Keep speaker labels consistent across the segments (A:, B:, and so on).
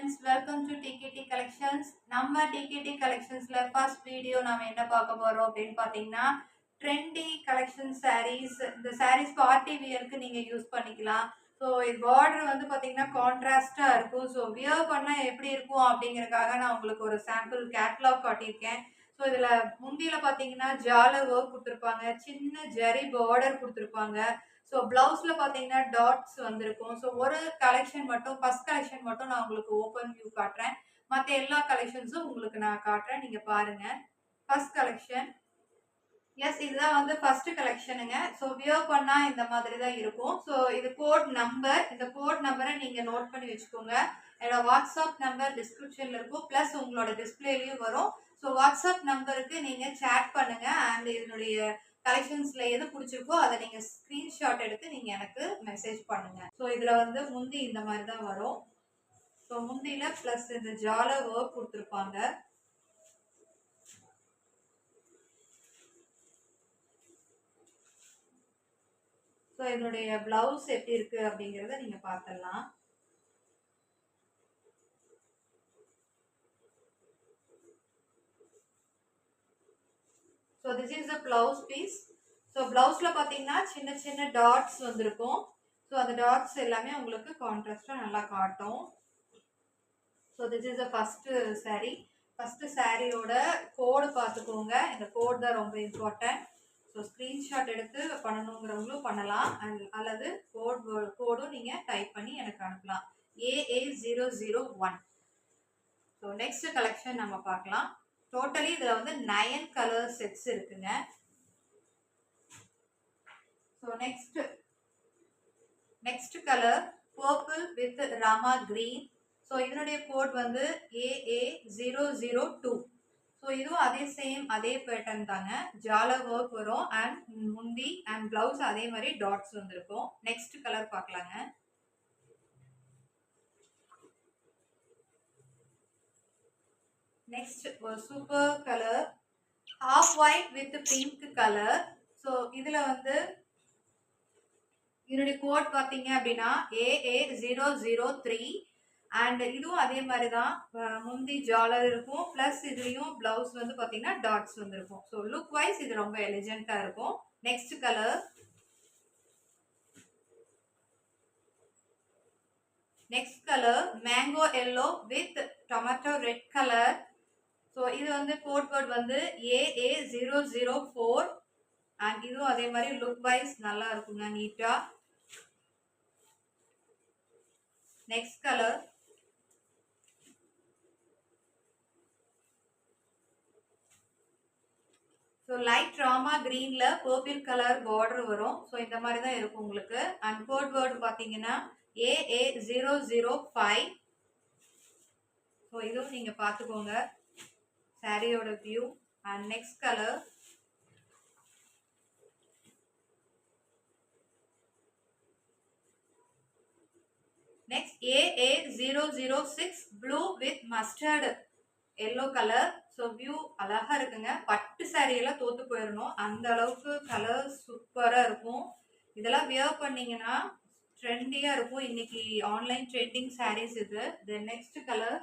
A: friends, welcome to TKT Collections. நம்ம TKT Collectionsல first video நாம என்ன பார்க்க போறோம் அப்படின்னு பார்த்தீங்கன்னா trendy collection sarees. இந்த sarees party wearக்கு நீங்க யூஸ் பண்ணிக்கலாம். ஸோ இது பார்டர் வந்து பார்த்தீங்கன்னா கான்ட்ராஸ்டா இருக்கும். ஸோ வியர் பண்ணா எப்படி இருக்கும் அப்படிங்கறதுக்காக நான் உங்களுக்கு ஒரு சாம்பிள் கேட்லாக் காட்டியிருக்கேன். ஸோ இதுல முந்தியில பார்த்தீங்கன்னா ஜால ஒர்க் கொடுத்துருப்பாங்க, சின்ன ஜரி பார்டர் கொடுத்துருப்பாங்க. ஸோ பிளவுஸ்ல பார்த்தீங்கன்னா டாட்ஸ் வந்திருக்கும். ஸோ ஒரு கலெக்ஷன் மட்டும் ஃபர்ஸ்ட் கலெக்ஷன் மட்டும் நான் உங்களுக்கு ஓப்பன் வியூ காட்டுறேன். மற்ற எல்லா கலெக்ஷன்ஸும் உங்களுக்கு நான் காட்டுறேன். நீங்க பாருங்க. First collection. எஸ், இதுதான் வந்து ஃபர்ஸ்ட் கலெக்ஷனுங்க. ஸோ வியர் பண்ணா இந்த மாதிரி தான் இருக்கும். ஸோ இது கோட் நம்பர். இந்த கோட் நம்பரை நீங்க நோட் பண்ணி வச்சுக்கோங்க. என்னோட வாட்ஸ்அப் நம்பர் டிஸ்கிரிப்ஷன்ல இருக்கும், பிளஸ் உங்களோட டிஸ்பிளேலயும் வரும். ஸோ வாட்ஸ்அப் நம்பருக்கு நீங்க சேட் பண்ணுங்க. அண்ட் இதனுடைய கலெக்ஷன்ஸ்ல எது பிடிச்சிருக்கோ அதை நீங்க ஸ்கிரீன்ஷாட் எடுத்து நீங்க எனக்கு மெசேஜ் பண்ணுங்க. ஸோ இதுல வந்து முந்தி இந்த மாதிரி தான் வரும். ஸோ முந்தியில பிளஸ் இந்த ஜால ஒர்க் கொடுத்துருப்பாங்க. ஸோ இதனுடைய பிளவுஸ் எப்படி இருக்கு அப்படிங்கறத நீங்க பார்த்துடலாம். So this is the blouse piece. So பிளவுஸ்ல பார்த்தீங்கன்னா சின்ன சின்ன டாட்ஸ் வந்திருக்கும். ஸோ அந்த டாட்ஸ் எல்லாமே உங்களுக்கு கான்ட்ராஸ்டா நல்லா காட்டும். So this is the first sari. First சாரியோட கோடு பார்த்துக்கோங்க. இந்த கோட் தான் ரொம்ப இம்பார்ட்டன்ட். ஸோ ஸ்க்ரீன்ஷாட் எடுத்து பண்ணணுங்கிறவங்களும் பண்ணலாம், அல்லது கோடும் நீங்கள் டைப் பண்ணி எனக்கு அனுப்பலாம். AA001. ஸோ நெக்ஸ்ட் கலெக்ஷன் நம்ம பார்க்கலாம். டோட்டலி இதில் வந்து 9 கலர் செட்ஸ் இருக்குங்க. So next colour purple with Rama green. So இதனுடைய கோட் வந்து AA002. ஸோ இதுவும் அதே சேம் அதே பேட்டர்ன் தாங்க. ஜால ஒர்க் வரும் அண்ட் முந்தி அண்ட் பிளவுஸ் அதே மாதிரி டாட்ஸ் வந்திருக்கும். நெக்ஸ்ட் கலர் பார்க்கலாங்க. நெக்ஸ்ட் ஒரு super colour half white with pink colour. So இதுல வந்து இதனுடைய கோட் பார்த்தீங்க அப்படின்னா AA003. அண்ட் இதுவும் அதே மாதிரி தான். முந்தி ஜாலர் இருக்கும், பிளஸ் இதுலயும் பிளவுஸ் வந்து பார்த்தீங்கன்னா டாட்ஸ் வந்திருக்கும். ஸோ லுக் வைஸ் இது ரொம்ப எலிஜென்ட்டா இருக்கும். Next colour mango yellow with tomato red colour. So இது வந்து கோட் வேர்ட் வந்து AA004. அண்ட் இதுவும் அதே மாதிரி லுக் வைஸ் நல்லா இருக்குங்க, நீட்டா. நெக்ஸ்ட் கலர் ஸோ லைட் ராமா கிரீன்ல பர்பிள் கலர் பார்டர் வரும். ஸோ இந்த மாதிரி தான் இருக்கும் உங்களுக்கு. அண்ட் கோட் வேர்டு பார்த்தீங்கன்னா AA005. ஸோ இதுவும் நீங்க பார்த்துக்கோங்க. சாரியோட view. And next colour AA006 blue with mustard yellow colour. So view அழகா இருக்குங்க. பட்டு சாரியெல்லாம் தோத்து போயிடணும், அந்த அளவுக்கு கலர் சூப்பராக இருக்கும். இதெல்லாம் வியர் பண்ணீங்கன்னா ட்ரெண்டியாக இருக்கும். இன்னைக்கு ஆன்லைன் ட்ரெண்டிங் சாரீஸ் இது. Then next colour.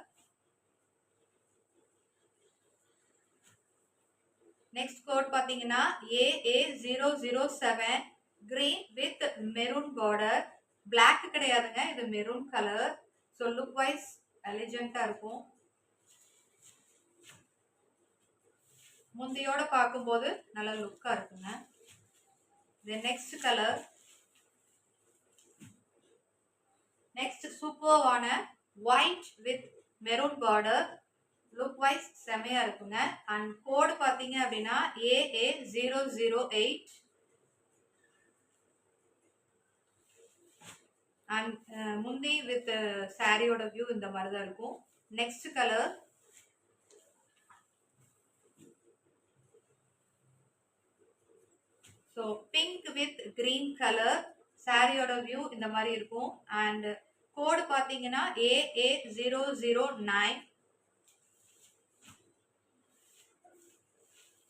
A: Next code பார்த்தீங்கன்னா AA007 green with maroon border. Black கிடையாதுங்க, இது maroon colour. So look wise எலிஜென்ட்டா இருக்கும். முந்தையோட பார்க்கும்போது நல்ல லுக்கா இருக்குங்க. Next colour. நெக்ஸ்ட் சூப்பர்வான white with maroon border. Look wise செமையா இருக்குங்க. அண்ட் கோடு பார்த்தீங்க அப்படின்னா AA008. அண்ட் முந்தி வித் சாரியோட வியூ இந்த மாதிரி தான் இருக்கும். Next colour. So pink with green colour. சாரியோட வியூ இந்த மாதிரி இருக்கும். அண்ட் கோடு பார்த்தீங்கன்னா AA009.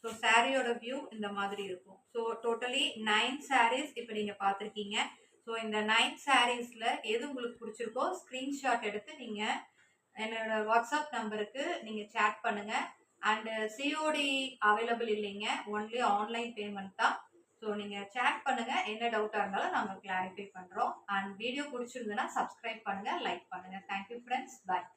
A: ஸோ சாரியோட வியூ இந்த மாதிரி இருக்கும். ஸோ டோட்டலி 9 சாரீஸ் இப்போ நீங்க பார்த்துருக்கீங்க. ஸோ இந்த 9 சாரீஸ்ல எது உங்களுக்கு பிடிச்சிருக்கோ ஸ்க்ரீன்ஷாட் எடுத்து நீங்க என்னோட வாட்ஸ்அப் நம்பருக்கு நீங்கள் சேட் பண்ணுங்க. அண்டு சிஓடி அவைலபிள் இல்லைங்க, ஒன்லி ஆன்லைன் பேமெண்ட் தான். ஸோ நீங்கள் சேட் பண்ணுங்க, என்ன டவுட்டாக இருந்தாலும் நாங்கள் கிளாரிஃபை பண்ணுறோம். அண்ட் வீடியோ பிடிச்சிருந்ததுன்னா சப்ஸ்கிரைப் பண்ணுங்க, லைக் பண்ணுங்க. தேங்க்யூ ஃப்ரெண்ட்ஸ், பாய்.